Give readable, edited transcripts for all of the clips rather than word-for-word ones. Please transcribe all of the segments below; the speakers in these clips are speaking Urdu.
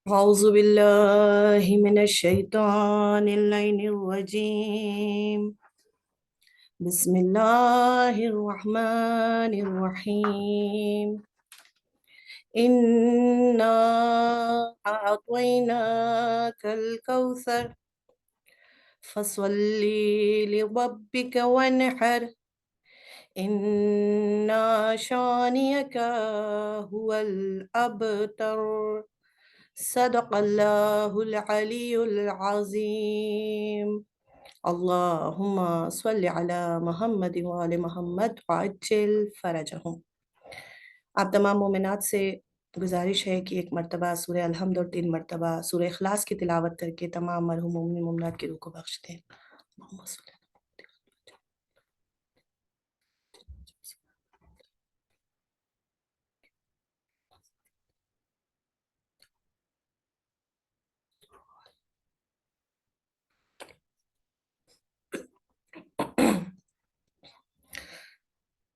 أعوذ بالله من الشيطان اللعين الرجيم. بسم الله الرحمن الرحيم. إنا أعطيناك الكوثر فصل لربك وانحر إن شانئك هو الأبتر. صدق اللہ العلی العظیم. اللہم صل علی محمد وآل محمد وعجل فرجہم. آپ تمام مومنات سے گزارش ہے کہ ایک مرتبہ سورہ الحمد اور 3 مرتبہ سورہ اخلاص کی تلاوت کر کے تمام مرحوم مومن مومنات کی روح کو بخش دیں. اللہم صل علی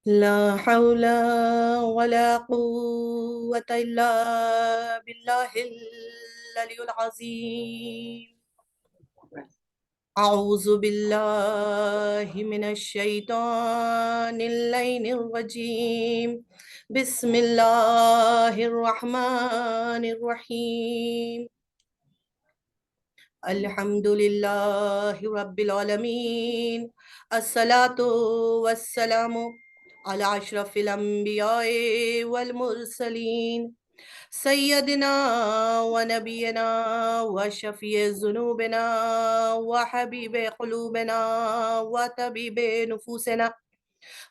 لا حول ولا قوة إلا بالله العلي العظيم. أعوذ بالله من الشيطان اللعين الرجيم. بسم الله الرحمن الرحيم. الحمد لله رب العالمين. الصلاة والسلام على أشرف الأنبياء والمرسلين سيدنا ونبينا وشفيع ذنوبنا وحبيب قلوبنا وطبيب نفوسنا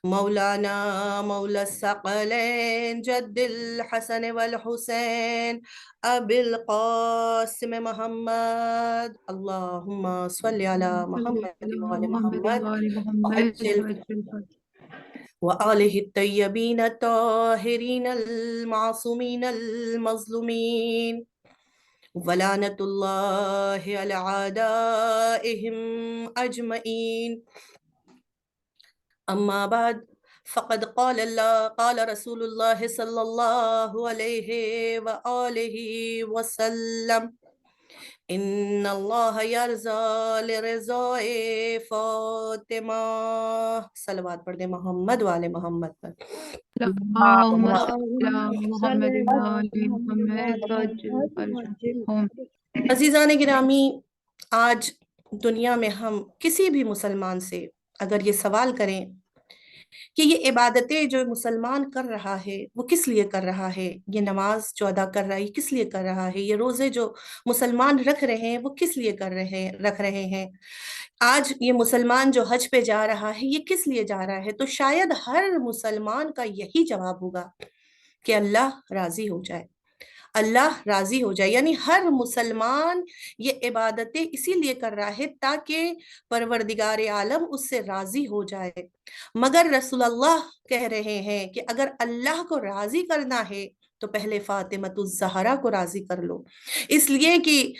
مولانا مولى الثقلين جد الحسن والحسين أبي القاسم محمد. اللهم صل على محمد وآل محمد وعجل وآله الطيبين الطاهرين المعصومين المظلومين ولعنة الله على أعدائهم أجمعين. أما بعد فقد قال رسول الله صلى الله عليه وآله وسلم إن الله يرضى لرضاء فاطمة. صلوات پڑھ دیں محمد والے محمد پر. اللهم صل على محمد وعلى محمد وعجل فرجهم. عزیزان گرامی، آج دنیا میں ہم کسی بھی مسلمان سے اگر یہ سوال کریں کہ یہ عبادتیں جو مسلمان کر رہا ہے وہ کس لیے کر رہا ہے، یہ نماز جو ادا کر رہا ہے یہ کس لیے کر رہا ہے، یہ روزے جو مسلمان رکھ رہے ہیں وہ کس لیے رکھ رہے ہیں، آج یہ مسلمان جو حج پہ جا رہا ہے یہ کس لیے جا رہا ہے، تو شاید ہر مسلمان کا یہی جواب ہوگا کہ اللہ راضی ہو جائے، اللہ راضی ہو جائے. یعنی ہر مسلمان یہ عبادتیں اسی لیے کر رہا ہے تاکہ پروردگار عالم اس سے راضی ہو جائے. مگر رسول اللہ کہہ رہے ہیں کہ اگر اللہ کو راضی کرنا ہے تو پہلے فاطمۃ الزہرا کو راضی کر لو. اس لیے کہ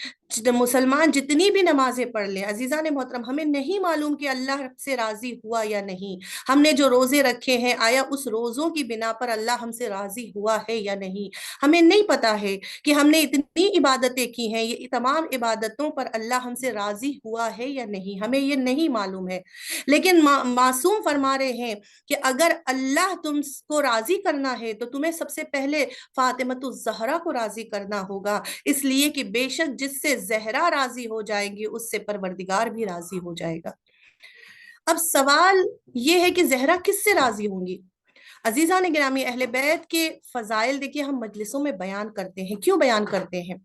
مسلمان جتنی بھی نمازیں پڑھ لیں، عزیزان محترم، ہمیں نہیں معلوم کہ اللہ سے راضی ہوا یا نہیں. ہم نے جو روزے رکھے ہیں آیا اس روزوں کی بنا پر اللہ ہم سے راضی ہوا ہے یا نہیں، ہمیں نہیں پتا ہے کہ ہم نے اتنی عبادتیں کی ہیں، یہ تمام عبادتوں پر اللہ ہم سے راضی ہوا ہے یا نہیں، ہمیں یہ نہیں معلوم ہے. لیکن معصوم فرما رہے ہیں کہ اگر اللہ تم کو راضی کرنا ہے تو تمہیں سب سے پہلے فاطمۃ الزہرا کو راضی کرنا ہوگا، اس لیے کہ بے شک جس سے زہرا راضی ہو جائے گی اس سے پروردگار بھی راضی ہو جائے گا. اب سوال یہ ہے کہ زہرا کس سے راضی ہوں گی؟ عزیزان گرامی، اہل بیت کے فضائل دیکھیے ہم مجلسوں میں بیان کرتے ہیں. کیوں بیان کرتے ہیں؟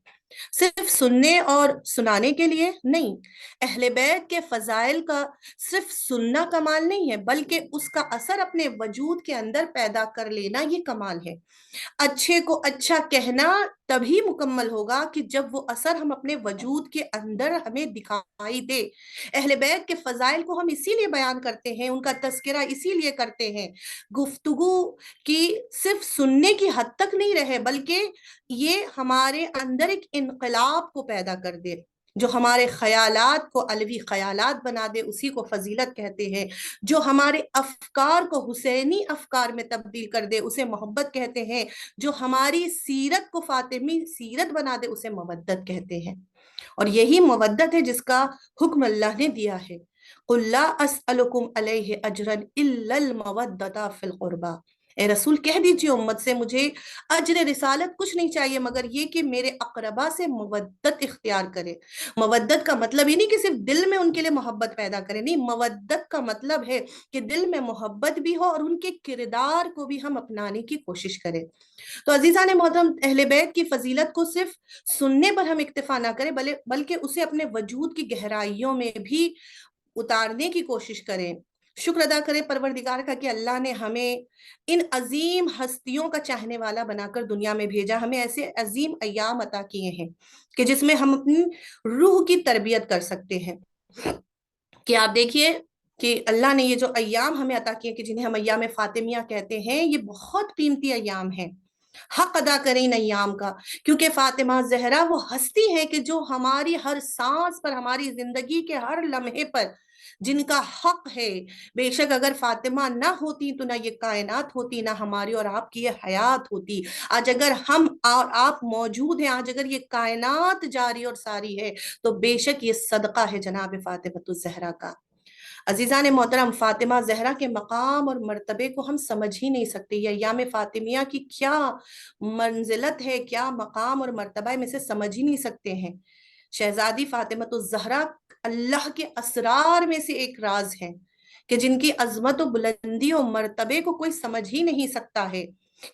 صرف سننے اور سنانے کے لیے نہیں. اہل بیت کے فضائل کا صرف سننا کمال نہیں ہے، بلکہ اس کا اثر اپنے وجود کے اندر پیدا کر لینا یہ کمال ہے. اچھے کو اچھا کہنا تبھی مکمل ہوگا کہ جب وہ اثر ہم اپنے وجود کے اندر ہمیں دکھائی دے. اہل بیت کے فضائل کو ہم اسی لیے بیان کرتے ہیں، ان کا تذکرہ اسی لیے کرتے ہیں. گفتگو کی صرف سننے کی حد تک نہیں رہے، بلکہ یہ ہمارے اندر ایک انقلاب کو پیدا کر دے. جو ہمارے خیالات کو علوی خیالات بنا دے اسی کو فضیلت کہتے ہیں، جو ہمارے افکار کو حسینی افکار میں تبدیل کر دے اسے محبت کہتے ہیں، جو ہماری سیرت کو فاطمی سیرت بنا دے اسے مودت کہتے ہیں۔ اور یہی مودت ہے جس کا حکم اللہ نے دیا ہے، قُلْ لَا أَسْأَلُكُمْ عَلَيْهِ أَجْرًا إِلَّا الْمَوَدَّةَ فِي الْقُرْبَى، اے رسول کہہ دیجئے امت سے مجھے اجر رسالت کچھ نہیں چاہیے مگر یہ کہ میرے اقربا سے مودت اختیار کرے۔ مودت کا مطلب یہ نہیں کہ صرف دل میں ان کے لیے محبت پیدا کرے، نہیں، مودت کا مطلب ہے کہ دل میں محبت بھی ہو اور ان کے کردار کو بھی ہم اپنانے کی کوشش کریں۔ تو عزیزان محترم، اہل بیت کی فضیلت کو صرف سننے پر ہم اکتفا نہ کریں بلکہ اسے اپنے وجود کی گہرائیوں میں بھی اتارنے کی کوشش کریں۔ شکر ادا کریں پروردگار کا کہ اللہ نے ہمیں ان عظیم ہستیوں کا چاہنے والا بنا کر دنیا میں بھیجا، ہمیں ایسے عظیم ایام عطا کیے ہیں کہ جس میں ہم اپنی روح کی تربیت کر سکتے ہیں۔ کہ آپ دیکھیے کہ اللہ نے یہ جو ایام ہمیں عطا کیے کہ جنہیں ہم ایام فاطمیہ کہتے ہیں، یہ بہت قیمتی ایام ہیں۔ حق ادا کریں ان ایام کا، کیونکہ فاطمہ زہرا وہ ہستی ہے کہ جو ہماری ہر سانس پر، ہماری زندگی کے ہر لمحے پر جن کا حق ہے۔ بے شک اگر فاطمہ نہ ہوتی تو نہ یہ کائنات ہوتی، نہ ہماری اور آپ کی یہ حیات ہوتی۔ آج اگر ہم اور آپ موجود ہیں، آج اگر یہ کائنات جاری اور ساری ہے تو بے شک یہ صدقہ ہے جناب فاطمہ الزہرا کا۔ عزیزان محترم، فاطمہ زہرا کے مقام اور مرتبے کو ہم سمجھ ہی نہیں سکتے، یہ ایام فاطمیہ کی کیا منزلت ہے، کیا مقام اور مرتبہ ہے، ہم اسے سمجھ ہی نہیں سکتے ہیں۔ شہزادی فاطمہ الزہرا اللہ کے اسرار میں سے ایک راز ہے کہ جن کی عظمت و بلندی و مرتبے کو کوئی سمجھ ہی نہیں سکتا ہے،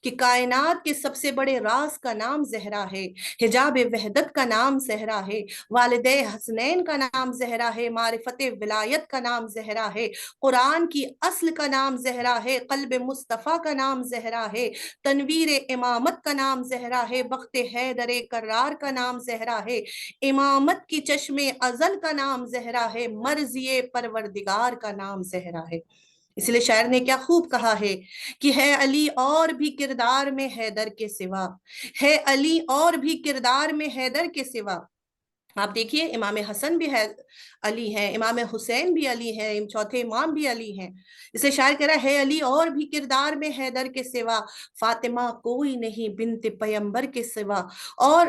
کہ کائنات کے سب سے بڑے راز کا نام زہرا ہے، حجاب وحدت کا نام زہرا ہے، والد حسنین کا نام زہرا ہے، معرفت ولایت کا نام زہرا ہے، قرآن کی اصل کا نام زہرا ہے، قلب مصطفیٰ کا نام زہرا ہے، تنویر امامت کا نام زہرا ہے، بخت حیدر کرار کا نام زہرا ہے، امامت کی چشم ازل کا نام زہرا ہے، مرضی پروردگار کا نام زہرا ہے۔ اس لیے شاعر نے کیا خوب کہا ہے کہ ہے علی اور بھی کردار میں حیدر کے سوا، ہے علی اور بھی کردار میں حیدر کے سوا۔ آپ دیکھیے امام حسن بھی علی ہیں، امام حسین بھی علی ہیں، چوتھے امام بھی علی ہیں۔ اسے شاعر کہہ رہا ہے علی اور بھی کردار میں حیدر کے سوا، فاطمہ کوئی نہیں بنت پیمبر کے سوا۔ اور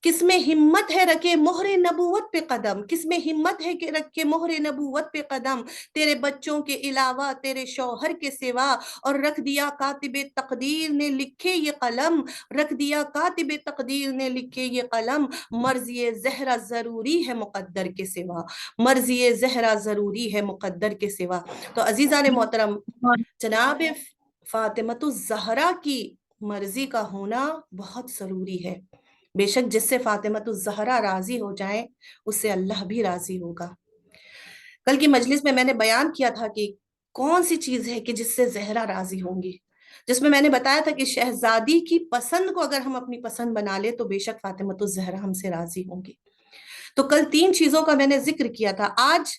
کس میں ہمت ہے رکھے مہر نبوت پہ قدم، کس میں ہمت ہے کہ رکھے مہر نبوت پہ قدم، تیرے بچوں کے علاوہ تیرے شوہر کے سوا، اور رکھ دیا کاتب تقدیر نے لکھے یہ قلم، رکھ دیا کاتب تقدیر نے لکھے یہ قلم، مرضی زہرا ضروری ہے مقدر کے سوا، مرضی زہرا ضروری ہے مقدر کے سوا۔ تو عزیزان محترم، جناب فاطمہ الزہرا کی مرضی کا ہونا بہت ضروری ہے۔ بے شک جس سے فاطمہ الزہرا راضی ہو جائیں اس سے اللہ بھی راضی ہوگا۔ کل کی مجلس میں نے بیان کیا تھا کہ کون سی چیز ہے کہ جس سے زہرا راضی ہوں گی، جس میں نے بتایا تھا کہ شہزادی کی پسند کو اگر ہم اپنی پسند بنا لے تو بے شک فاطمہ الزہرا ہم سے راضی ہوں گی۔ تو کل 3 چیزوں کا میں نے ذکر کیا تھا۔ آج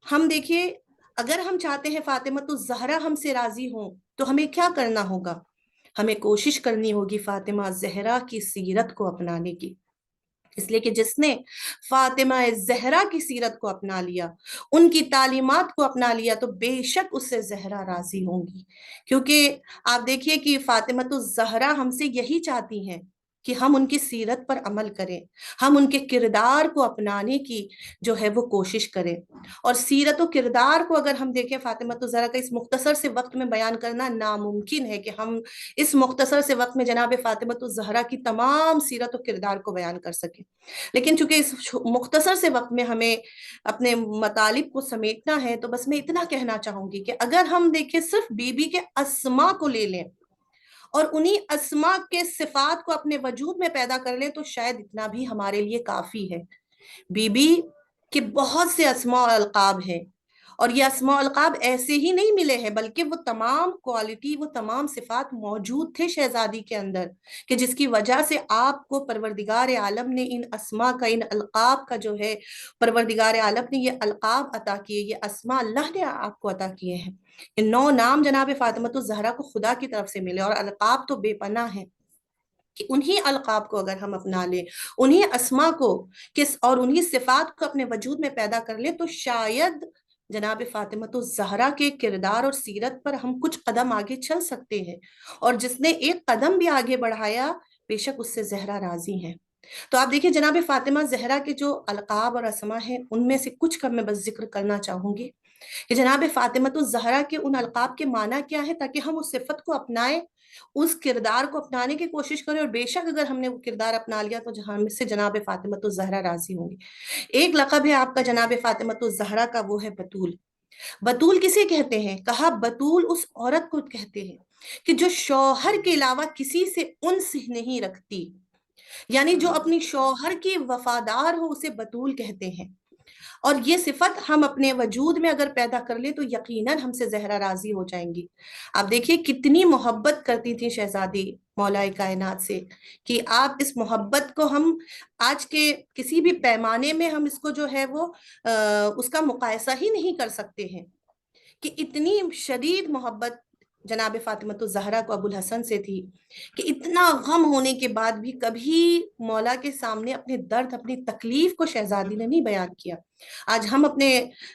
ہم دیکھیے اگر ہم چاہتے ہیں فاطمہ الزہرا ہم سے راضی ہوں تو ہمیں کیا کرنا ہوگا؟ ہمیں کوشش کرنی ہوگی فاطمہ زہرا کی سیرت کو اپنانے کی، اس لیے کہ جس نے فاطمہ زہرا کی سیرت کو اپنا لیا، ان کی تعلیمات کو اپنا لیا، تو بے شک اس سے زہرا راضی ہوں گی۔ کیونکہ آپ دیکھیے کہ فاطمہ الزہرا ہم سے یہی چاہتی ہیں کہ ہم ان کی سیرت پر عمل کریں، ہم ان کے کردار کو اپنانے کی جو ہے وہ کوشش کریں۔ اور سیرت و کردار کو اگر ہم دیکھیں فاطمہ الزہرا کا اس مختصر سے وقت میں بیان کرنا ناممکن ہے کہ ہم اس مختصر سے وقت میں جناب فاطمہ الزہرا کی تمام سیرت و کردار کو بیان کر سکیں، لیکن چونکہ اس مختصر سے وقت میں ہمیں اپنے مطالب کو سمیٹنا ہے تو بس میں اتنا کہنا چاہوں گی کہ اگر ہم دیکھیں صرف بی بی کے اسما کو لے لیں اور انہی اسما کے صفات کو اپنے وجود میں پیدا کر لیں تو شاید اتنا بھی ہمارے لیے کافی ہے۔ بی بی کے بہت سے اسما و القاب ہیں، اور یہ اسماء و القاب ایسے ہی نہیں ملے ہیں بلکہ وہ تمام کوالٹی، وہ تمام صفات موجود تھے شہزادی کے اندر، کہ جس کی وجہ سے آپ کو پروردگار عالم نے ان اسماء کا، ان القاب کا جو ہے پروردگار عالم نے یہ القاب عطا کیے، یہ اسماء اللہ نے آپ کو عطا کیے ہیں۔ ان 9 نام جناب فاطمہ الزہرا کو خدا کی طرف سے ملے، اور القاب تو بے پناہ ہیں کہ انہی القاب کو اگر ہم اپنا لیں، انہی اسما کو اور انہی صفات کو اپنے وجود میں پیدا کر لیں، تو شاید جناب فاطمۃ الزہرا کے کردار اور سیرت پر ہم کچھ قدم آگے چل سکتے ہیں، اور جس نے ایک قدم بھی آگے بڑھایا بے شک اس سے زہرا راضی ہیں۔ تو آپ دیکھیں جناب فاطمہ زہرا کے جو القاب اور اسما ہیں، ان میں سے کچھ کا میں بس ذکر کرنا چاہوں گی کہ جناب فاطمۃ الزہرا کے ان القاب کے معنی کیا ہے، تاکہ ہم اس صفت کو اپنائیں، اس کردار کو اپنانے کی کوشش کریں، اور بے شک اگر ہم نے وہ کردار اپنا لیا تو ہم سے جناب فاطمۃ الزہرا راضی ہوں گی۔ ایک لقب ہے آپ کا جناب فاطمۃ الزہرا کا، وہ ہے بتول۔ بتول کسے کہتے ہیں؟ کہا بتول اس عورت کو کہتے ہیں کہ جو شوہر کے علاوہ کسی سے انس نہیں رکھتی، یعنی جو اپنی شوہر کی وفادار ہو اسے بتول کہتے ہیں۔ اور یہ صفت ہم اپنے وجود میں اگر پیدا کر لیں تو یقیناً ہم سے زہرا راضی ہو جائیں گی۔ آپ دیکھیے کتنی محبت کرتی تھی شہزادی مولا کائنات سے، کہ آپ اس محبت کو ہم آج کے کسی بھی پیمانے میں ہم اس کو جو ہے وہ اس کا مقایسہ ہی نہیں کر سکتے ہیں، کہ اتنی شدید محبت جناب فاطمۃ الزہرا کو ابو الحسن سے تھی، کہ اتنا غم ہونے کے بعد بھی کبھی مولا کے سامنے اپنے درد، اپنی تکلیف کو شہزادی نے نہیں بیان کیا۔ آج ہم اپنے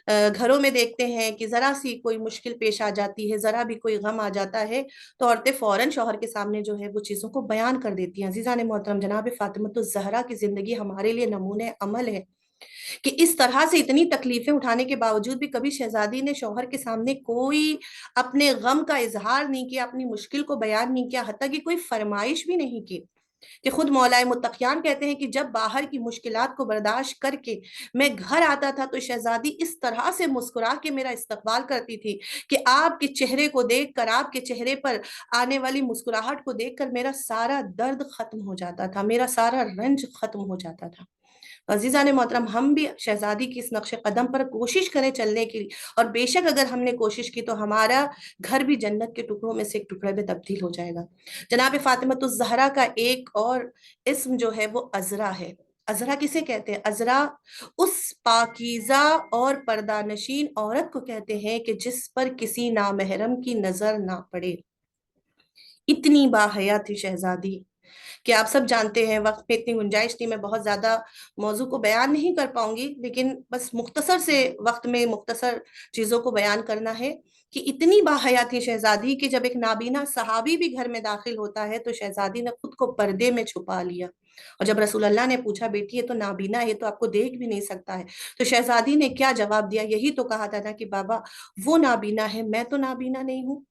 گھروں میں دیکھتے ہیں کہ ذرا سی کوئی مشکل پیش آ جاتی ہے، ذرا بھی کوئی غم آ جاتا ہے تو عورتیں فوراً شوہر کے سامنے جو ہے وہ چیزوں کو بیان کر دیتی ہیں۔ عزیزان محترم، جناب فاطمۃ الزہرا کی زندگی ہمارے لیے نمونہ عمل ہے، کہ اس طرح سے اتنی تکلیفیں اٹھانے کے باوجود بھی کبھی شہزادی نے شوہر کے سامنے کوئی اپنے غم کا اظہار نہیں کیا، اپنی مشکل کو بیان نہیں کیا، حتیٰ کہ کوئی فرمائش بھی نہیں کی۔ کہ خود مولا متقیان کہتے ہیں کہ جب باہر کی مشکلات کو برداشت کر کے میں گھر آتا تھا تو شہزادی اس طرح سے مسکرا کے میرا استقبال کرتی تھی کہ آپ کے چہرے کو دیکھ کر، آپ کے چہرے پر آنے والی مسکراہٹ کو دیکھ کر میرا سارا درد ختم ہو جاتا تھا، میرا سارا رنج ختم ہو جاتا تھا۔ عزیزان محترم، ہم بھی شہزادی کی اس نقش قدم پر کوشش کریں چلنے کی، اور بے شک اگر ہم نے کوشش کی تو ہمارا گھر بھی جنت کے ٹکڑوں میں سے ایک ٹکڑے میں تبدیل ہو جائے گا۔ جناب فاطمۃ الزہرا کا ایک اور اسم جو ہے وہ عذرا ہے۔ عذرا کسے کہتے ہیں؟ عذرا اس پاکیزہ اور پردہ نشین عورت کو کہتے ہیں کہ جس پر کسی نامحرم کی نظر نہ پڑے۔ اتنی باحیا تھی شہزادی کہ آپ سب جانتے ہیں، وقت میں اتنی گنجائش نہیں، میں بہت زیادہ موضوع کو بیان نہیں کر پاؤں گی، لیکن بس مختصر سے وقت میں مختصر چیزوں کو بیان کرنا ہے کہ اتنی باحیا تھی شہزادی کہ جب ایک نابینا صحابی بھی گھر میں داخل ہوتا ہے تو شہزادی نے خود کو پردے میں چھپا لیا، اور جب رسول اللہ نے پوچھا بیٹی یہ تو نابینا ہے، تو آپ کو دیکھ بھی نہیں سکتا ہے، تو شہزادی نے کیا جواب دیا؟ یہی تو کہا تھا نا کہ بابا وہ نابینا ہے، میں تو نابینا نہیں ہوں۔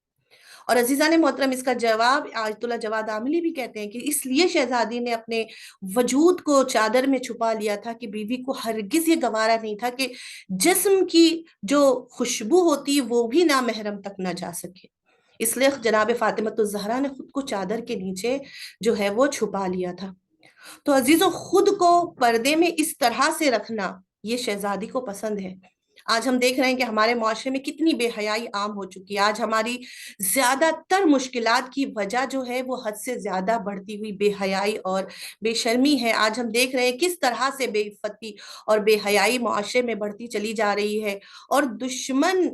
اور عزیزان محترم، اس کا جواب آیت اللہ جواد عاملی بھی کہتے ہیں کہ اس لیے شہزادی نے اپنے وجود کو چادر میں چھپا لیا تھا کہ بیوی کو ہرگز یہ گوارا نہیں تھا کہ جسم کی جو خوشبو ہوتی وہ بھی نامحرم تک نہ جا سکے، اس لیے جناب فاطمۃ الزہرا نے خود کو چادر کے نیچے جو ہے وہ چھپا لیا تھا۔ تو عزیزوں، خود کو پردے میں اس طرح سے رکھنا یہ شہزادی کو پسند ہے۔ آج ہم دیکھ رہے ہیں کہ ہمارے معاشرے میں کتنی بے حیائی عام ہو چکی ہے۔ آج ہماری زیادہ تر مشکلات کی وجہ جو ہے وہ حد سے زیادہ بڑھتی ہوئی بے حیائی اور بے شرمی ہے۔ آج ہم دیکھ رہے ہیں کس طرح سے بے عفتی اور بے حیائی معاشرے میں بڑھتی چلی جا رہی ہے، اور دشمن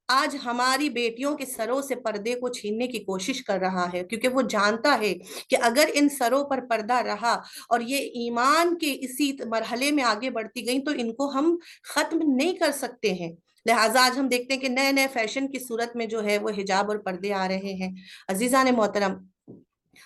آج ہماری بیٹیوں کے سروں سے پردے کو چھیننے کی کوشش کر رہا ہے، کیونکہ وہ جانتا ہے کہ اگر ان سروں پر پردہ رہا اور یہ ایمان کے اسی مرحلے میں آگے بڑھتی گئیں تو ان کو ہم ختم نہیں کر سکتے ہیں۔ لہٰذا آج ہم دیکھتے ہیں کہ نئے نئے فیشن کی صورت میں جو ہے وہ حجاب اور پردے آ رہے ہیں۔ عزیزان محترم،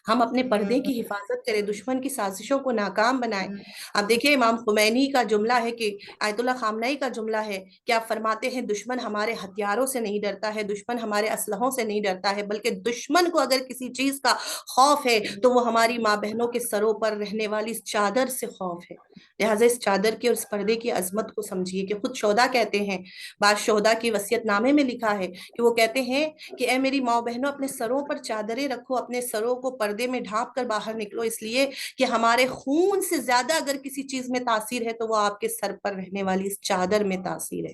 ہم اپنے پردے کی حفاظت کریں، دشمن کی سازشوں کو ناکام بنائیں۔ آپ دیکھیں امام خمینی کا جملہ ہے کہ آیت اللہ خامنئی کا جملہ ہے کہ آپ فرماتے ہیں دشمن ہمارے ہتھیاروں سے نہیں ڈرتا ہے، دشمن ہمارے اسلحوں سے نہیں ڈرتا ہے، بلکہ دشمن کو اگر کسی چیز کا خوف ہے تو وہ ہماری ماں بہنوں کے سروں پر رہنے والی اس چادر سے خوف ہے۔ لہٰذا اس چادر کے اور اس پردے کی عظمت کو سمجھیے کہ خود شہدا کہتے ہیں، بعض شہدا کی وصیت نامے میں لکھا ہے کہ وہ کہتے ہیں کہ اے میری ماں بہنوں، اپنے سروں پر چادریں رکھو، اپنے سروں کو پردے میں ڈھانپ کر باہر نکلو، اس لیے کہ ہمارے خون سے زیادہ اگر کسی چیز میں تاثیر ہے تو وہ آپ کے سر پر رہنے والی اس چادر میں تاثیر ہے۔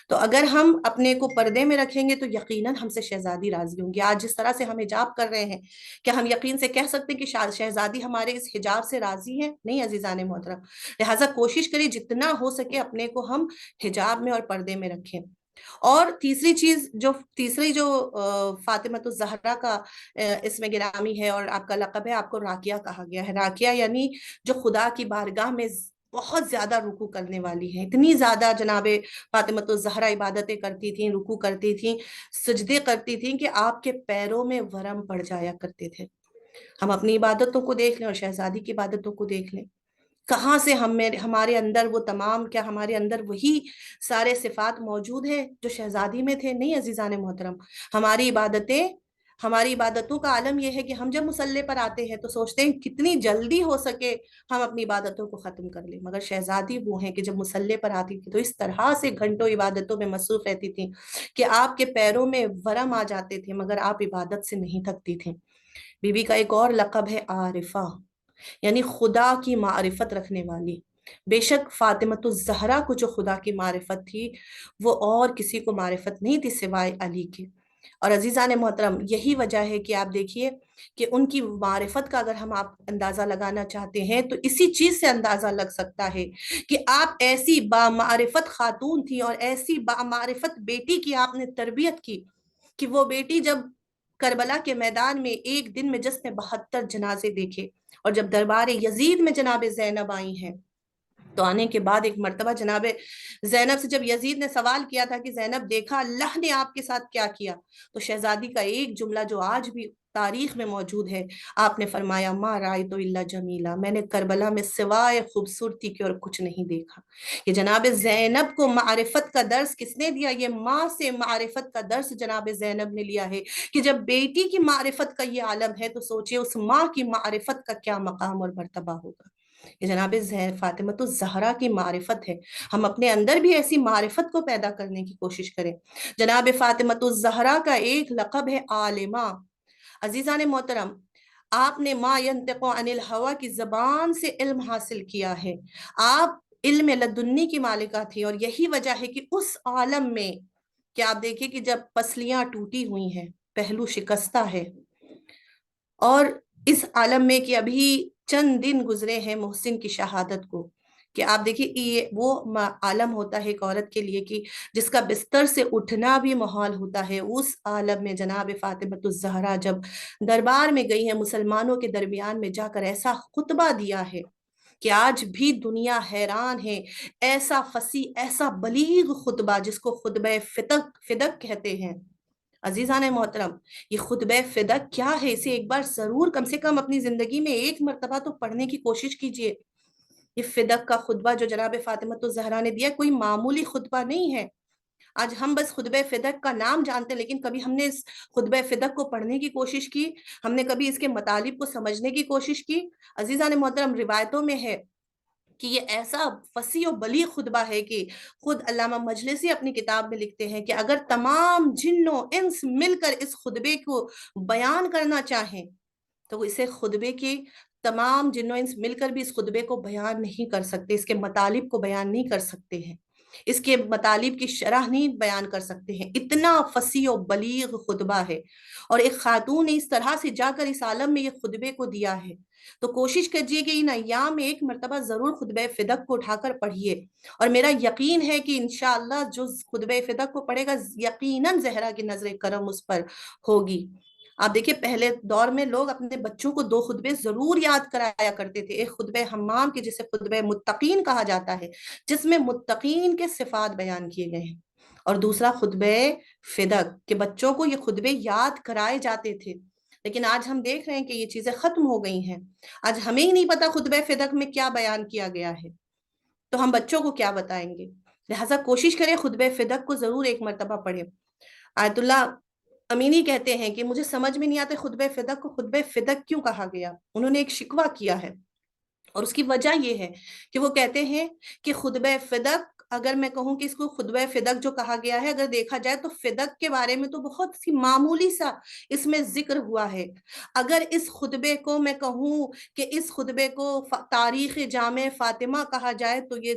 تو اگر ہم اپنے کو پردے میں رکھیں گے تو یقیناً ہم سے شہزادی راضی ہوں گی۔ آج جس طرح سے ہم حجاب کر رہے ہیں، کیا ہم یقین سے کہہ سکتے ہیں کہ شہزادی ہمارے اس حجاب سے راضی ہیں؟ نہیں عزیزان محترم، لہٰذا کوشش کریں جتنا ہو سکے اپنے کو ہم حجاب میں اور پردے میں رکھیں۔ اور تیسری جو فاطمۃ الزہرا کا اس میں گرامی ہے اور آپ کا لقب ہے، آپ کو راکیہ کہا گیا ہے۔ راکیہ یعنی جو خدا کی بارگاہ میں بہت زیادہ رکوع کرنے والی ہے، اتنی زیادہ جناب فاطمۃ الزہرا عبادتیں کرتی تھیں، رکوع کرتی تھیں، سجدے کرتی تھیں کہ آپ کے پیروں میں ورم پڑ جایا کرتے تھے۔ ہم اپنی عبادتوں کو دیکھ لیں اور شہزادی کی عبادتوں کو دیکھ لیں، کہاں سے ہمارے اندر وہ تمام، کیا ہمارے اندر وہی سارے صفات موجود ہیں جو شہزادی میں تھے؟ نہیں عزیزان محترم، ہماری عبادتوں کا عالم یہ ہے کہ ہم جب مصلے پر آتے ہیں تو سوچتے ہیں کتنی جلدی ہو سکے ہم اپنی عبادتوں کو ختم کر لیں، مگر شہزادی وہ ہیں کہ جب مصلے پر آتی تھی تو اس طرح سے گھنٹوں عبادتوں میں مصروف رہتی تھیں کہ آپ کے پیروں میں ورم آ جاتے تھے مگر آپ عبادت سے نہیں تھکتی تھیں۔ بی بی کا ایک اور لقب ہے عارفہ، یعنی خدا کی معرفت رکھنے والی۔ بے شک فاطمۃ الزہرا کو جو خدا کی معرفت تھی وہ اور کسی کو معرفت نہیں تھی سوائے علی کے۔ اور عزیزان محترم، یہی وجہ ہے کہ آپ دیکھیے کہ ان کی معرفت کا اگر ہم آپ اندازہ لگانا چاہتے ہیں تو اسی چیز سے اندازہ لگ سکتا ہے کہ آپ ایسی بامعرفت خاتون تھی اور ایسی بامعرفت بیٹی کی آپ نے تربیت کی کہ وہ بیٹی جب کربلا کے میدان میں ایک دن میں جس نے 72 جنازے دیکھے، اور جب دربار یزید میں جناب زینب آئی ہیں تو آنے کے بعد ایک مرتبہ جناب زینب سے جب یزید نے سوال کیا تھا کہ زینب دیکھا اللہ نے آپ کے ساتھ کیا کیا، تو شہزادی کا ایک جملہ جو آج بھی تاریخ میں موجود ہے، آپ نے فرمایا ما رأیت الا جمیلا، میں نے کربلا میں سوائے خوبصورتی کے اور کچھ نہیں دیکھا۔ یہ جناب زینب کو معرفت کا درس کس نے دیا؟ یہ ماں سے معرفت کا درس جناب زینب نے لیا ہے کہ جب بیٹی کی معرفت کا یہ عالم ہے تو سوچئے اس ماں کی معرفت کا کیا مقام اور مرتبہ ہوگا۔ یہ جناب فاطمۃ الزہرا کی معرفت ہے، ہم اپنے اندر بھی ایسی معرفت کو پیدا کرنے کی کوشش کریں۔ جناب فاطمۃ الزہرا کا ایک لقب ہے عالمہ۔ عزیزان محترم، آپ نے ما ینطق عن الہوی کی زبان سے علم حاصل کیا ہے، آپ علم لدنی کی مالکہ تھی، اور یہی وجہ ہے کہ اس عالم میں کہ آپ دیکھیں کہ جب پسلیاں ٹوٹی ہوئی ہیں، پہلو شکستہ ہے، اور اس عالم میں کہ ابھی چند دن گزرے ہیں محسن کی شہادت کو، کہ آپ دیکھیں یہ وہ عالم ہوتا ہے ایک عورت کے لیے کہ جس کا بستر سے اٹھنا بھی محال ہوتا ہے، اس عالم میں جناب فاطمۃ الزہرا جب دربار میں گئی ہیں، مسلمانوں کے درمیان میں جا کر ایسا خطبہ دیا ہے کہ آج بھی دنیا حیران ہے، ایسا فصیح، ایسا بلیغ خطبہ جس کو خطبہ فدق کہتے ہیں۔ عزیزان محترم، یہ خطبہ فدق کیا ہے؟ اسے ایک بار ضرور کم سے کم اپنی زندگی میں ایک مرتبہ تو پڑھنے کی کوشش کیجئے۔ یہ فدق کا خطبہ جو جناب فاطمۃ الزہرا نے دیا کوئی معمولی خطبہ نہیں ہے۔ آج ہم بس خطبہ فدق کا نام جانتے ہیں، لیکن کبھی ہم نے اس خطبہ فدق کو پڑھنے کی کوشش کی؟ ہم نے کبھی اس کے مطالب کو سمجھنے کی کوشش کی؟ عزیزان محترم، روایتوں میں ہے کہ یہ ایسا فصیح و بلیغ خطبہ ہے کہ خود علامہ مجلسی اپنی کتاب میں لکھتے ہیں کہ اگر تمام جن و انس مل کر اس خطبے کو بیان کرنا چاہیں تو وہ اسے خطبے کی تمام جن و انس مل کر بھی اس خطبے کو بیان نہیں کر سکتے، اس کے مطالب کو بیان نہیں کر سکتے ہیں، اس کے مطالب کی شرح نہیں بیان کر سکتے ہیں، اتنا فصیح و بلیغ خطبہ ہے، اور ایک خاتون نے اس طرح سے جا کر اس عالم میں یہ خطبے کو دیا ہے۔ تو کوشش کیجئے کہ ان ایام میں ایک مرتبہ ضرور خطبہ فدق کو اٹھا کر پڑھیے، اور میرا یقین ہے کہ انشاءاللہ جو خطبہ فدق کو پڑھے گا یقیناً زہرا کی نظر کرم اس پر ہوگی۔ آپ دیکھیں پہلے دور میں لوگ اپنے بچوں کو 2 خطبے ضرور یاد کرایا کرتے تھے، ایک خطبہ حمام کے جسے خطبہ متقین کہا جاتا ہے جس میں متقین کے صفات بیان کیے گئے ہیں، اور دوسرا خطبہ فدق کہ بچوں کو یہ خطبے یاد کرائے جاتے تھے۔ لیکن آج ہم دیکھ رہے ہیں کہ یہ چیزیں ختم ہو گئی ہیں، آج ہمیں ہی نہیں پتا خطبہ فدق میں کیا بیان کیا گیا ہے تو ہم بچوں کو کیا بتائیں گے؟ لہٰذا کوشش کریں خطبہ فدق کو ضرور ایک مرتبہ پڑھیں۔ آیت اللہ امینی کہتے ہیں کہ مجھے سمجھ میں نہیں آتے خطبہ فدق کو خطبہ فدق کیوں کہا گیا؟ انہوں نے ایک شکوہ کیا ہے اور اس کی وجہ یہ ہے کہ وہ کہتے ہیں کہ خطبہ فدق، اگر میں کہوں کہ اس کو خطبہ فدق جو کہا گیا ہے، اگر دیکھا جائے تو فدق کے بارے میں تو بہت سی معمولی سا اس میں ذکر ہوا ہے۔ اگر اس خطبے کو میں کہوں کہ اس خطبے کو تاریخ جامع فاطمہ کہا جائے تو یہ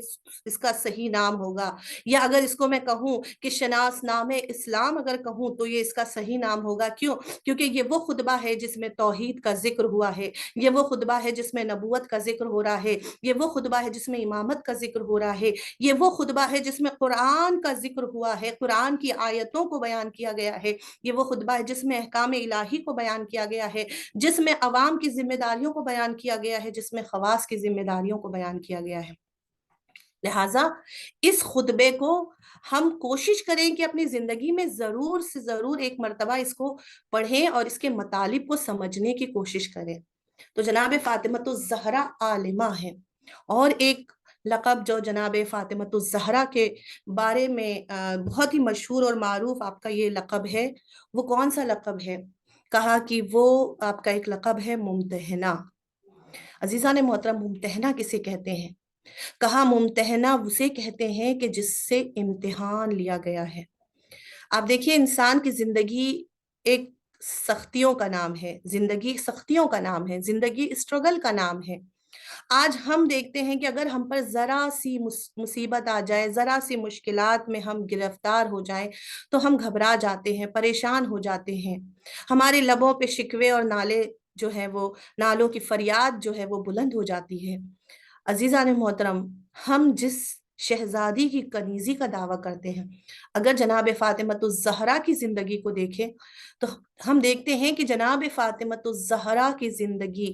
اس کا صحیح نام ہوگا، یا اگر اس کو میں کہوں کہ شناس نام اسلام اگر کہوں تو یہ اس کا صحیح نام ہوگا۔ کیونکہ یہ وہ خطبہ ہے جس میں توحید کا ذکر ہوا ہے، یہ وہ خطبہ ہے جس میں نبوت کا ذکر ذکر ہو رہا ہے، یہ وہ خطبہ ہے جس میں امامت کا ذکر ہو رہا ہے، یہ وہ خطبہ ہے جس میں قرآن کا ذکر ہوا ہے، قرآن کی آیتوں کو بیان کیا گیا ہے، یہ وہ خطبہ ہے جس میں احکام الہی کو بیان کیا گیا ہے، جس میں عوام کی ذمہ داریوں کو بیان کیا گیا ہے، جس میں خواص کی ذمہ داریوں کو بیان کیا گیا ہے۔ لہٰذا اس خطبے کو ہم کوشش کریں کہ اپنی زندگی میں ضرور سے ضرور ایک مرتبہ اس کو پڑھیں اور اس کے مطالب کو سمجھنے کی کوشش کریں۔ تو جناب فاطمۃ الزہرا عالمہ ہیں، اور ایک لقب جو جناب فاطمۃ الزہرا کے بارے میں بہت ہی مشہور اور معروف آپ کا یہ لقب ہے، وہ کون سا لقب ہے؟ کہا کہ وہ آپ کا ایک لقب ہے ممتحنہ۔ عزیزان محترم، ممتحنہ کسے کہتے ہیں؟ کہا ممتحنہ اسے کہتے ہیں کہ جس سے امتحان لیا گیا ہے۔ آپ دیکھیے، انسان کی زندگی ایک سختیوں کا نام ہے، زندگی سختیوں کا نام ہے، زندگی اسٹرگل کا نام ہے۔ آج ہم دیکھتے ہیں کہ اگر ہم پر ذرا سی مصیبت آ جائے، ذرا سی مشکلات میں ہم گرفتار ہو جائیں تو ہم گھبرا جاتے ہیں، پریشان ہو جاتے ہیں، ہمارے لبوں پہ شکوے اور نالے جو ہے وہ نالوں کی فریاد جو ہے وہ بلند ہو جاتی ہے۔ عزیزان محترم، ہم جس شہزادی کی کنیزی کا دعویٰ کرتے ہیں، اگر جناب فاطمۃ الزہرا کی زندگی کو دیکھیں تو ہم دیکھتے ہیں کہ جناب فاطمۃ الزہرا کی زندگی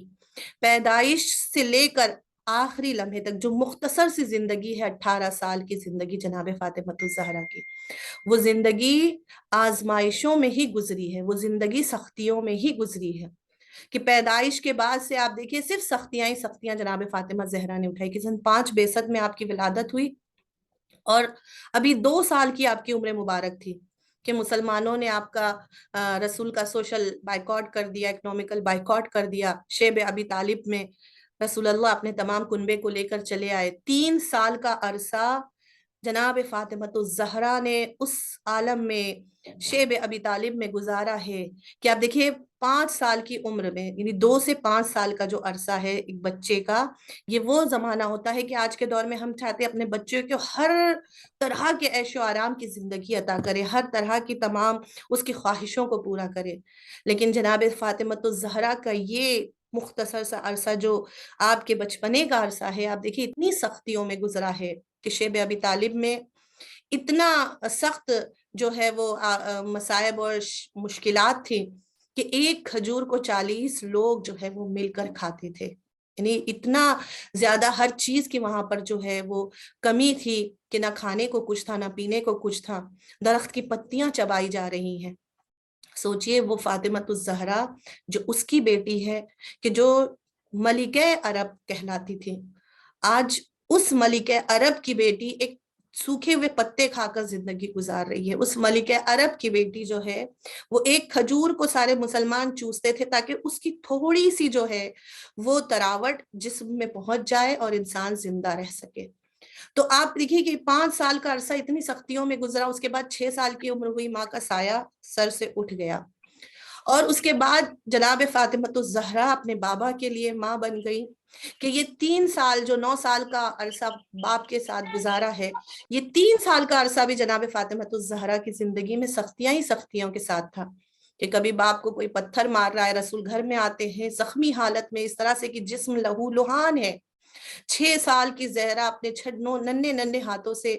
پیدائش سے لے کر آخری لمحے تک، جو مختصر سی زندگی ہے 18 سال کی زندگی جناب فاطمۃ الزہرا کی، وہ زندگی آزمائشوں میں ہی گزری ہے، وہ زندگی سختیوں میں ہی گزری ہے، کہ پیدائش کے بعد سے آپ دیکھیے صرف سختیاں ہی سختیاں جناب فاطمہ زہرا نے اٹھائی، کہ سن 5 بعثت میں آپ کی ولادت ہوئی، اور ابھی 2 سال کی آپ کی عمر مبارک تھی کہ مسلمانوں نے آپ کا رسول کا سوشل بائیکاٹ کر دیا، اکنومیکل بائیکاٹ کر دیا۔ شیب ابی طالب میں رسول اللہ اپنے تمام کنبے کو لے کر چلے آئے۔ 3 سال کا عرصہ جناب فاطمۃ الزہرا نے اس عالم میں شیب ابی طالب میں گزارا ہے، کہ آپ دیکھیے 5 سال کی عمر میں، یعنی 2 سے 5 سال کا جو عرصہ ہے ایک بچے کا، یہ وہ زمانہ ہوتا ہے کہ آج کے دور میں ہم چاہتے ہیں اپنے بچوں کو ہر طرح کے عیش و آرام کی زندگی عطا کرے، ہر طرح کی تمام اس کی خواہشوں کو پورا کرے، لیکن جناب فاطمۃ الزہرا کا یہ مختصر سا عرصہ جو آپ کے بچپنے کا عرصہ ہے، آپ دیکھیے اتنی سختیوں میں گزرا ہے کہ شیب ابی طالب میں اتنا سخت جو ہے وہ مصائب اور مشکلات تھی کہ ایک کھجور کو 40 لوگ جو ہے وہ مل کر کھاتے تھے، یعنی اتنا زیادہ ہر چیز کی وہاں پر جو ہے وہ کمی تھی کہ نہ کھانے کو کچھ تھا، نہ پینے کو کچھ تھا، درخت کی پتیاں چبائی جا رہی ہیں۔ سوچئے وہ فاطمۃ الزہرا جو اس کی بیٹی ہے، کہ جو ملکہ عرب کہلاتی تھی، آج اس ملکہ عرب کی بیٹی ایک سوکھے ہوئے پتے کھا کر زندگی گزار رہی ہے۔ اس ملکہ عرب کی بیٹی جو ہے وہ ایک کھجور کو سارے مسلمان چوستے تھے تاکہ اس کی تھوڑی سی جو ہے وہ تراوٹ جسم میں پہنچ جائے اور انسان زندہ رہ سکے۔ تو آپ دیکھیے کہ 5 سال کا عرصہ اتنی سختیوں میں گزرا، اس کے بعد 6 سال کی عمر ہوئی، ماں کا سایہ سر سے اٹھ گیا، اور اس کے بعد جناب فاطمۃ الزہرا اپنے بابا کے لیے ماں بن گئی، کہ یہ 3 سال جو 9 سال کا عرصہ باپ کے ساتھ گزارا ہے، یہ 3 سال کا عرصہ بھی جناب فاطمۃ الزہرا کی زندگی میں سختیاں ہی سختیوں کے ساتھ تھا، کہ کبھی باپ کو کوئی پتھر مار رہا ہے، رسول گھر میں آتے ہیں زخمی حالت میں، اس طرح سے کہ جسم لہو لہان ہے، 6 سال کی زہرا اپنے ننھے ننھے ہاتھوں سے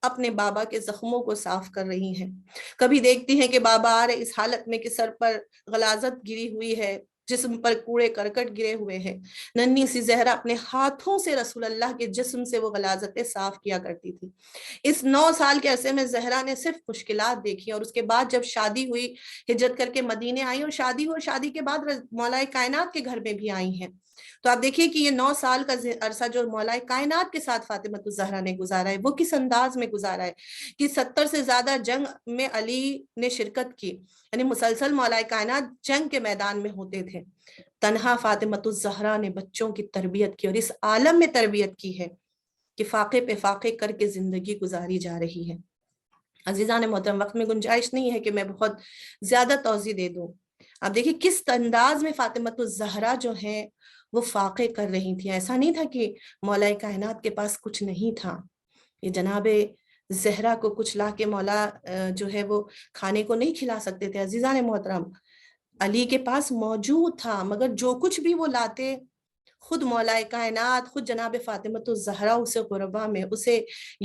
اپنے بابا کے زخموں کو صاف کر رہی ہیں۔ کبھی دیکھتی ہیں کہ بابا آ رہے اس حالت میں کہ سر پر غلاظت گری ہوئی ہے، جسم پر کوڑے کرکٹ گرے ہوئے ہیں، ننھی سی زہرا اپنے ہاتھوں سے رسول اللہ کے جسم سے وہ غلاظتیں صاف کیا کرتی تھی۔ اس 9 سال کے عرصے میں زہرا نے صرف مشکلات دیکھی، اور اس کے بعد جب شادی ہوئی، ہجرت کر کے مدینے آئی، اور شادی ہوئی، شادی کے بعد مولا کائنات کے گھر میں بھی آئی ہیں۔ تو آپ دیکھیے کہ یہ 9 سال کا عرصہ جو مولا کائنات کے ساتھ فاطمۃ الزہرا نے گزارا ہے، وہ کس انداز میں گزارا ہے، کہ 70 سے زیادہ جنگ میں علی نے شرکت کی، یعنی مسلسل مولا کائنات جنگ کے میدان میں ہوتے تھے، تنہا فاطمۃ الزہرا نے بچوں کی تربیت کی، اور اس عالم میں تربیت کی ہے کہ فاقے پہ فاقے کر کے زندگی گزاری جا رہی ہے۔ عزیزان محترم، وقت میں گنجائش نہیں ہے کہ میں بہت زیادہ توضیح دے دوں۔ آپ دیکھیں کس انداز میں فاطمۃ الزہرا جو ہیں وہ فاقے کر رہی تھی۔ ایسا نہیں تھا کہ مولا کائنات کے پاس کچھ نہیں تھا، یہ جناب زہرا کو کچھ لا کے مولا جو ہے وہ کھانے کو نہیں کھلا سکتے تھے۔ عزیزان محترم، علی کے پاس موجود تھا، مگر جو کچھ بھی وہ لاتے خود مولا کائنات، خود جناب فاطمۃ الزہرا اسے غربا میں، اسے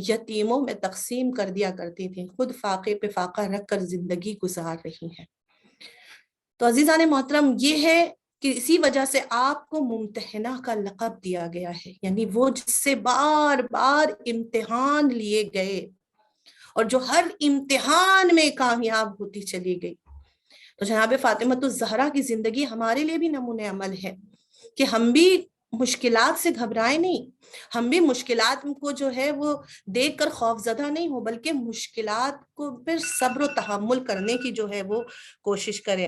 یتیموں میں تقسیم کر دیا کرتی تھی، خود فاقے پہ فاقہ رکھ کر زندگی گزار رہی ہیں۔ تو عزیزان محترم، یہ ہے کہ اسی وجہ سے آپ کو ممتحنہ کا لقب دیا گیا ہے، یعنی وہ جس سے بار بار امتحان لیے گئے اور جو ہر امتحان میں کامیاب ہوتی چلی گئی۔ تو جناب فاطمۃ الزہرا کی زندگی ہمارے لیے بھی نمونہ عمل ہے کہ ہم بھی مشکلات سے گھبرائیں نہیں، ہم بھی مشکلات کو جو ہے وہ دیکھ کر خوف زدہ نہیں ہو، بلکہ مشکلات کو پھر صبر و تحمل کرنے کی جو ہے وہ کوشش کریں۔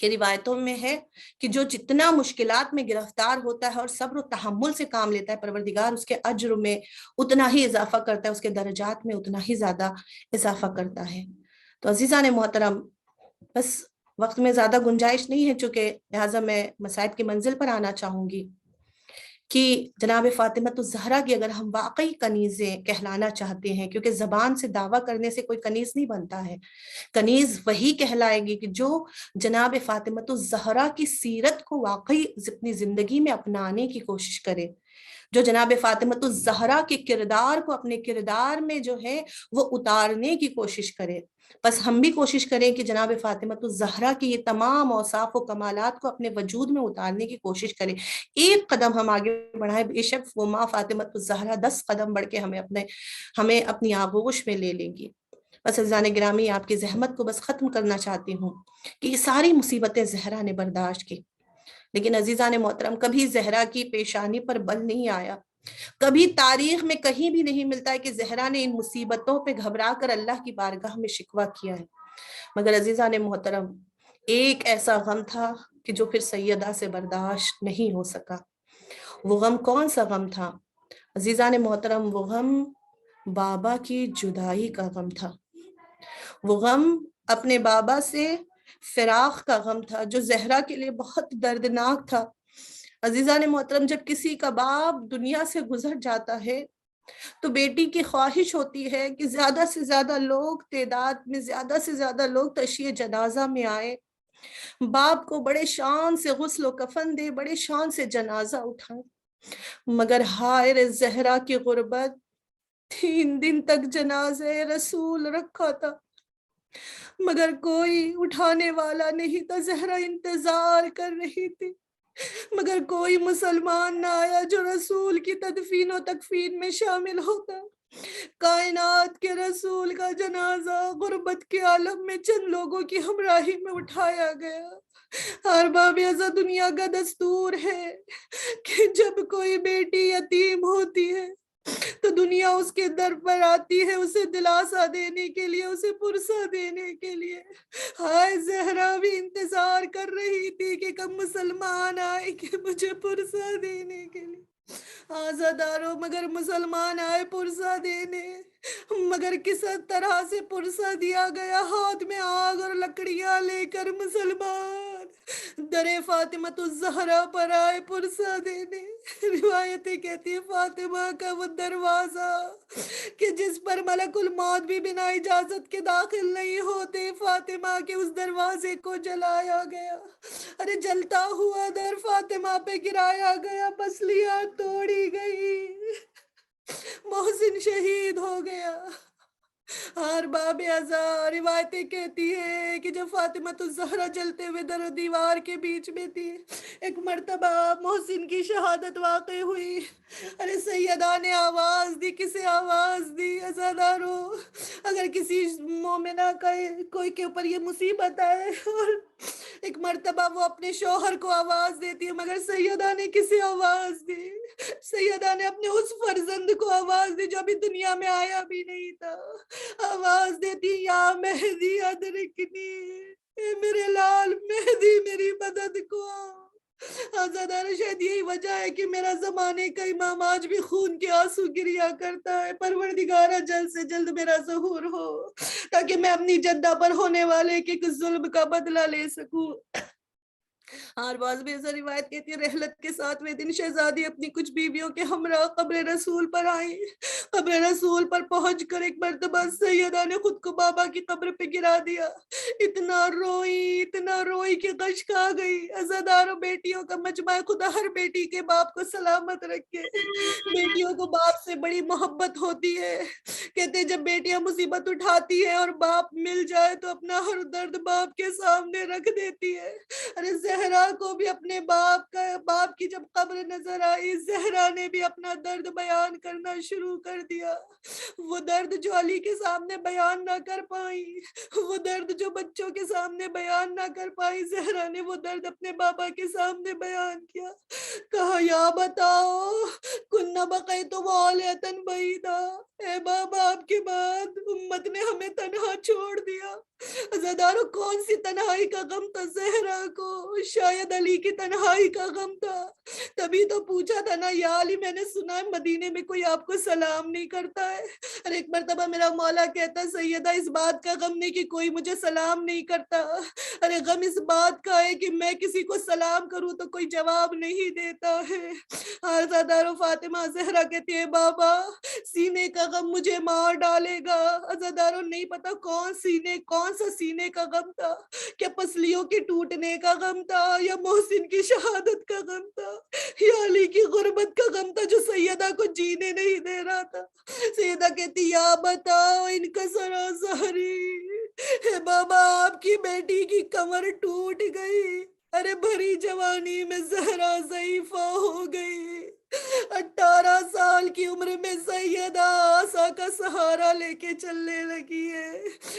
کہ روایتوں میں ہے کہ جو جتنا مشکلات میں گرفتار ہوتا ہے اور صبر و تحمل سے کام لیتا ہے، پروردگار اس کے اجر میں اتنا ہی اضافہ کرتا ہے، اس کے درجات میں اتنا ہی زیادہ اضافہ کرتا ہے۔ تو عزیزان محترم، بس وقت میں زیادہ گنجائش نہیں ہے، چونکہ لہٰذا میں مصائب کی منزل پر آنا چاہوں گی کہ جناب فاطمۃ الزہرا کی اگر ہم واقعی کنیزیں کہلانا چاہتے ہیں، کیونکہ زبان سے دعویٰ کرنے سے کوئی کنیز نہیں بنتا ہے، کنیز وہی کہلائے گی کہ جو جناب فاطمۃ الزہرا کی سیرت کو واقعی اپنی زندگی میں اپنانے کی کوشش کرے، جو جناب فاطمۃ الزہرا کے کردار کو اپنے کردار میں جو ہے وہ اتارنے کی کوشش کرے۔ بس ہم بھی کوشش کریں کہ جناب فاطمۃ الزہرا کی یہ تمام اوصاف و کمالات کو اپنے وجود میں اتارنے کی کوشش کریں، ایک قدم ہم آگے بڑھائیں، بے شک وہ ماں فاطمۃ الزہرا 10 قدم بڑھ کے ہمیں اپنی آغوش میں لے لیں گی۔ بس عزیزان گرامی، آپ کی زحمت کو بس ختم کرنا چاہتی ہوں کہ یہ ساری مصیبتیں زہرا نے برداشت کی، لیکن عزیزان محترم کبھی زہرا کی پیشانی پر بل نہیں آیا، کبھی تاریخ میں کہیں بھی نہیں ملتا ہے کہ زہرا نے ان مصیبتوں پہ گھبرا کر اللہ کی بارگاہ میں شکوہ کیا ہے، مگر عزیزان محترم ایک ایسا غم تھا کہ جو پھر سیدہ سے برداشت نہیں ہو سکا۔ وہ غم کون سا غم تھا عزیزان محترم؟ وہ غم بابا کی جدائی کا غم تھا، وہ غم اپنے بابا سے فراق کا غم تھا، جو زہرا کے لیے بہت دردناک تھا۔ عزیزان محترم، جب کسی کا باپ دنیا سے گزر جاتا ہے تو بیٹی کی خواہش ہوتی ہے کہ زیادہ سے زیادہ لوگ تعداد میں، زیادہ سے زیادہ لوگ تشییع جنازہ میں آئے، باپ کو بڑے شان سے غسل و کفن دے، بڑے شان سے جنازہ اٹھائے، مگر ہائے زہرا کی غربت، 3 دن تک جنازہ رسول رکھا تھا مگر کوئی اٹھانے والا نہیں تھا، زہرا انتظار کر رہی تھی مگر کوئی مسلمان نہ آیا جو رسول کی تدفین و تکفین میں شامل ہوتا۔ کائنات کے رسول کا جنازہ غربت کے عالم میں چند لوگوں کی ہمراہی میں اٹھایا گیا۔ ہر باب ازا دنیا کا دستور ہے کہ جب کوئی بیٹی یتیم ہوتی ہے تو دنیا اس کے در پر آتی ہے اسے دلاسا دینے کے لیے، اسے پرسہ دینے کے لیے۔ ہائے زہرا بھی انتظار کر رہی تھی کہ کب مسلمان آئے کہ مجھے پرسہ دینے کے لیے، آزادارو، مگر مسلمان آئے پرسہ دینے، مگر کس طرح سے پرسہ دیا گیا، ہاتھ میں آگ اور لکڑیاں لے کر مسلمان در فاطمۃ الزہرا پر آئے پرسہ دینے۔ روایتیں کہتی ہیں فاطمہ کا وہ دروازہ کہ جس پر ملک الموت بھی بنا اجازت کے داخل نہیں ہوتے، فاطمہ کے اس دروازے کو جلایا گیا، ارے جلتا ہوا در فاطمہ پہ گرایا گیا، پسلیاں توڑی گئی، محسن شہید ہو گیا۔ ہر باب ازا روایتیں کہتی ہیں کہ جب فاطمۃ الزہرا جلتے ہوئے در و دیوار کے بیچ میں تھی، ایک مرتبہ محسن کی شہادت واقع ہوئی، ارے سیدہ نے آواز دی، کسے آواز دی؟ عزادارو، اگر کسی مومنہ کا کوئی کے اوپر یہ مصیبت آئے اور ایک مرتبہ وہ اپنے شوہر کو آواز دیتی ہے، مگر سیدہ نے کسے آواز دی؟ سیدہ نے اپنے اس فرزند کو آواز دی جو ابھی دنیا میں آیا بھی نہیں تھا، آواز دیتی یا مہدی ادرکنی، اے میرے لال مہدی میری مدد کو۔ آزادار، شاید یہی وجہ ہے کہ میرا زمانے کا امام آج بھی خون کے آنسو گریا کرتا ہے، پروردگارہ جلد سے جلد میرا ظہور ہو تاکہ میں اپنی جدہ پر ہونے والے کے ظلم کا بدلہ لے سکوں۔ اور بعض میں ایسا روایت کہتی ہے رحلت کے 7ویں دن شہزادی اپنی کچھ بیویوں کے ہمراہ قبر رسول پر آئی، قبر رسول پر پہنچ کر ایک مرتبہ سیدہ نے خود کو بابا کی قبر پہ گرا دیا. اتنا روئی کہ غش کھا گئی. عزاداروں، بیٹیوں کا مجمع خدا ہر بیٹی کے باپ کو سلامت رکھے. بیٹیوں کو باپ سے بڑی محبت ہوتی ہے. کہتے ہیں جب بیٹیاں مصیبت اٹھاتی ہے اور باپ مل جائے تو اپنا ہر درد باپ کے سامنے رکھ دیتی ہے. ارے زہرا کو بھی اپنے باپ کی جب قبر نظر آئی، زہرا نے بھی اپنا درد بیان کرنا شروع کر دیا. وہ درد جو علی کے سامنے بیان نہ کر پائی، وہ درد جو بچوں کے سامنے بیان نہ کر پائی، زہرا نے وہ درد اپنے بابا کے سامنے بیان کیا. کہا یا بتاؤ کنہ بقیت والیتن بعیدا، اے بابا آپ کے بعد امت نے ہمیں تنہا چھوڑ دیا. عزاداروں، کون سی تنہائی کا غم تھا زہرا کو؟ شاید علی کی تنہائی کا غم تھا. تبھی تو پوچھا تھا نا، یا علی میں نے سنا ہے مدینے میں کوئی آپ کو سلام نہیں کرتا ہے. اور ایک مرتبہ میرا مولا کہتا سیدہ اس بات کا غم نہیں کہ کوئی مجھے سلام نہیں کرتا، ارے غم اس بات کا ہے کہ میں کسی کو سلام کروں تو کوئی جواب نہیں دیتا ہے. عزاداروں، فاطمہ زہرا کہتی ہے بابا سینے کا غم مجھے مار ڈالے گا. عزاداروں، نہیں پتا کون سا سینے کا غم تھا، کیا پسلیوں کے ٹوٹنے کا غم تھا، یا محسن کی شہادت کا غم تھا، یا علی کی غربت کا غم تھا جو سیدہ کو جینے نہیں دے رہا تھا. سیدہ کہتی یا بتاؤ ان کا سرا سہری، بابا آپ کی بیٹی کی کمر ٹوٹ گئی. ارے بھری جوانی میں زہرا ضعیفہ ہو گئی. 18 سال کی عمر میں سیدہ آسا کا سہارا لے کے چلنے لگی ہے.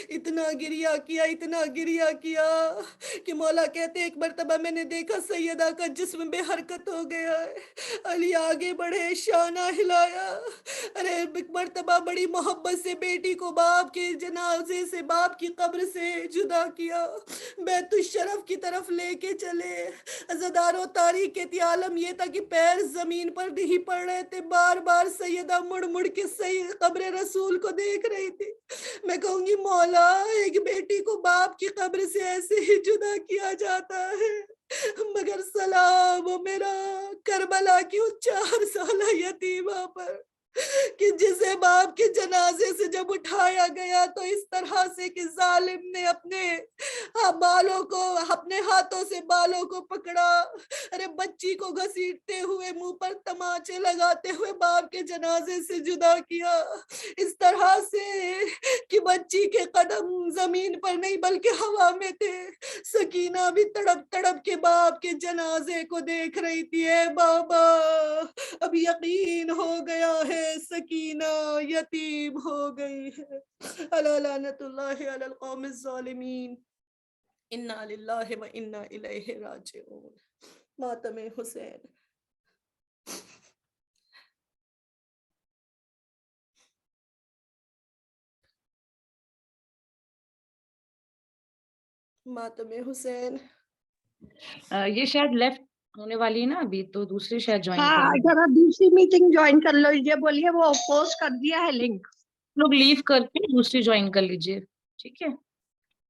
اتنا گریا کیا کہ مولا کہتے ایک مرتبہ میں نے دیکھا سیدہ کا جسم بے حرکت ہو گیا ہے. علی آگے بڑھے، شانہ ہلایا. ارے ایک مرتبہ بڑی محبت سے بیٹی کو باپ کے جنازے سے، باپ کی قبر سے جدا کیا، بیت الشرف کی طرف لے کے چلے. عزاداروں، تاریخ کے عالم یہ تھا کہ پیر زمین پر نہیں پڑ رہے تھے. بار بار سیدہ مڑ مڑ کے قبر رسول کو دیکھ رہی تھی. میں کہوں گی مولا ایک بیٹی کو باپ کی قبر سے ایسے ہی جدا کیا جاتا ہے، مگر سلام ہو میرا کربلا کی اس 4 سالہ یتیمہ پر کہ جسے باپ کے جنازے سے جب اٹھایا گیا تو اس طرح سے کہ ظالم نے اپنے بالوں کو، اپنے ہاتھوں سے بالوں کو پکڑا. ارے بچی کو گھسیٹتے ہوئے، منہ پر تماچے لگاتے ہوئے باپ کے جنازے سے جدا کیا، اس طرح سے کہ بچی کے قدم زمین پر نہیں بلکہ ہوا میں تھے. سکینہ بھی تڑپ تڑپ کے باپ کے جنازے کو دیکھ رہی تھی. اے بابا اب یقین ہو گیا ہے سکینہ یتیم ہو گئی ہے. الا لعنت اللہ علی القوم الظالمین. انا للہ و انا الیہ راجعون. ماتم حسین. ماتم حسین. یہ شاید لیفٹ ہونے والی ہے نا ابھی، تو دوسری شاید جوائن ہاں کر ذرا دوسری میٹنگ جوائن کر لو. یہ بولیے وہ پوسٹ کر دیا ہے لنک. لوگ لیو کر کے دوسری جوائن کر لیجیے، ٹھیک ہے.